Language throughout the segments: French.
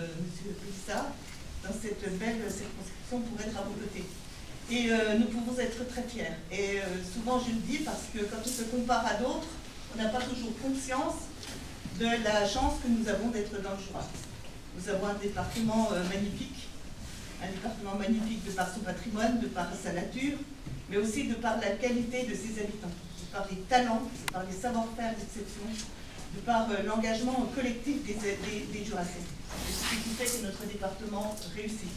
M. Pélissard, dans cette belle circonscription pour être à vos côtés. Et nous pouvons être très fiers. Et souvent je le dis parce que quand on se compare à d'autres, on n'a pas toujours conscience de la chance que nous avons d'être dans le Jura. Nous avons un département magnifique de par son patrimoine, de par sa nature, mais aussi de par la qualité de ses habitants, de par les talents, de par les savoir-faire d'exception, de par l'engagement collectif des Jurassiens. Et c'est ce qui fait que notre département réussit.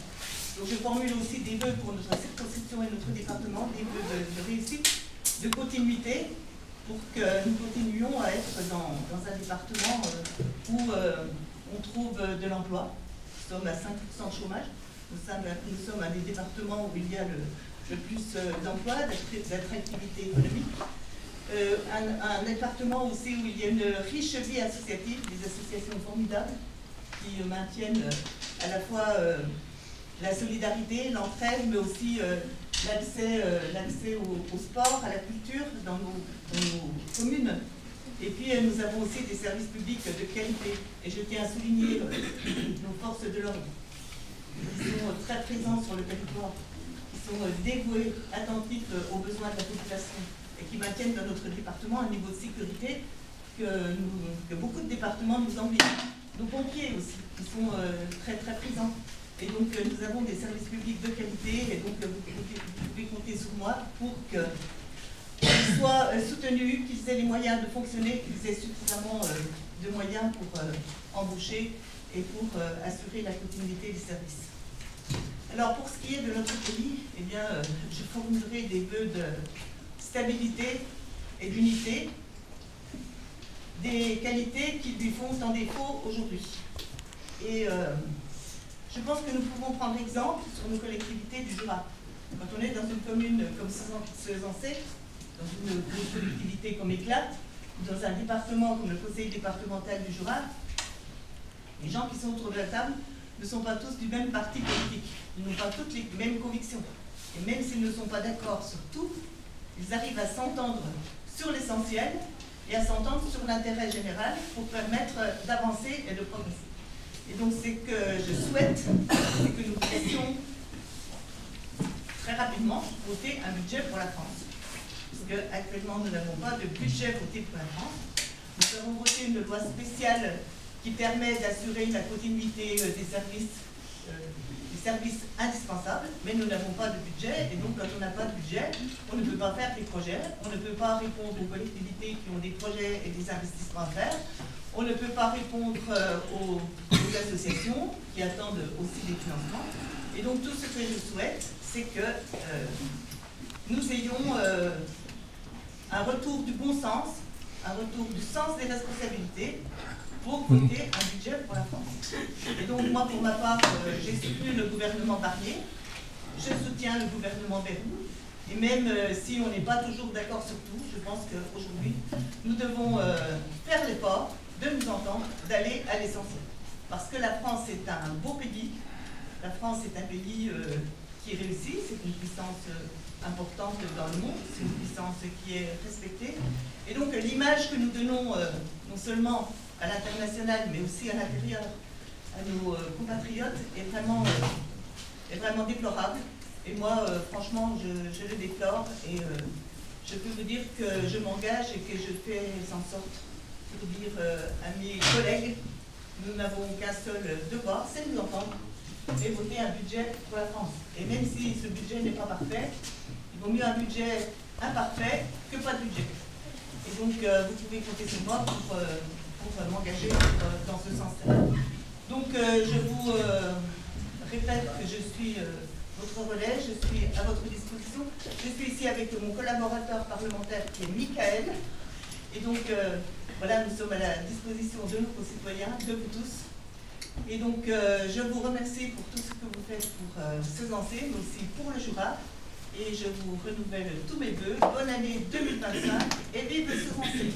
Donc je formule aussi des vœux pour notre circonscription et notre département, des vœux de réussite, de continuité, pour que nous continuions à être dans un département où on trouve de l'emploi. Nous sommes à 5% de chômage. Nous sommes un des départements où il y a le plus d'emplois, d'attractivité économique. Un département aussi où il y a une riche vie associative, des associations formidables qui maintiennent à la fois la solidarité, l'entraide, mais aussi l'accès au sport, à la culture dans nos communes. Et puis nous avons aussi des services publics de qualité. Et je tiens à souligner nos forces de l'ordre, qui sont très présents sur le territoire, qui sont dévoués, attentifs aux besoins de la population et qui maintiennent dans notre département un niveau de sécurité que beaucoup de départements nous envient. Nos pompiers aussi, qui sont très présents. Et donc nous avons des services publics de qualité et donc vous pouvez compter sur moi pour qu'ils soient soutenus, qu'ils aient les moyens de fonctionner, qu'ils aient suffisamment de moyens pour embaucher et pour assurer la continuité des services. Alors pour ce qui est de notre pays, eh bien, je formulerai des vœux de stabilité et d'unité, des qualités qui lui font tant défaut aujourd'hui. Et je pense que nous pouvons prendre exemple sur nos collectivités du Jura. Quand on est dans une commune comme Sezançay, dans une collectivité comme Éclate, ou dans un département comme le conseil départemental du Jura, les gens qui sont autour de la table ne sont pas tous du même parti politique. Ils n'ont pas toutes les mêmes convictions. Et même s'ils ne sont pas d'accord sur tout, ils arrivent à s'entendre sur l'essentiel et à s'entendre sur l'intérêt général pour permettre d'avancer et de progresser. Et donc, ce que je souhaite, c'est que nous puissions très rapidement voter un budget pour la France. Parce qu'actuellement, nous n'avons pas de budget voté pour la France. Nous avons voté une loi spéciale qui permet d'assurer la continuité des services indispensables, mais nous n'avons pas de budget. Et donc, quand on n'a pas de budget, on ne peut pas faire des projets, on ne peut pas répondre aux collectivités qui ont des projets et des investissements à faire. On ne peut pas répondre aux associations qui attendent aussi des financements. Et donc tout ce que je souhaite, c'est que nous ayons un retour du bon sens, un retour du sens des responsabilités pour voter un budget pour la France. Et donc moi, pour ma part, j'ai soutenu le gouvernement Barnier, je soutiens le gouvernement Bayrou, et même si on n'est pas toujours d'accord sur tout, je pense qu'aujourd'hui, nous devons faire l'effort de nous entendre, d'aller à l'essentiel. Parce que la France est un beau pays, la France est un pays qui réussit, c'est une puissance importante dans le monde, c'est une puissance qui est respectée. Et donc l'image que nous donnons non seulement à l'international, mais aussi à l'intérieur, à nos compatriotes, est vraiment déplorable. Et moi, franchement, je le déplore et je peux vous dire que je m'engage et que je fais en sorte pour dire à mes collègues, nous n'avons qu'un seul devoir, c'est de nous entendre et voter un budget pour la France. Et même si ce budget n'est pas parfait, il vaut mieux un budget imparfait que pas de budget. Et donc vous pouvez compter sur moi pour m'engager dans ce sens-là. Donc je vous répète que je suis votre relais, je suis à votre disposition. Je suis ici avec mon collaborateur parlementaire qui est Michael. Et donc, voilà, nous sommes à la disposition de nos concitoyens, de vous tous. Et donc, je vous remercie pour tout ce que vous faites pour Sezançay, mais aussi pour le Jura. Et je vous renouvelle tous mes vœux. Bonne année 2025 et vive Sezançay.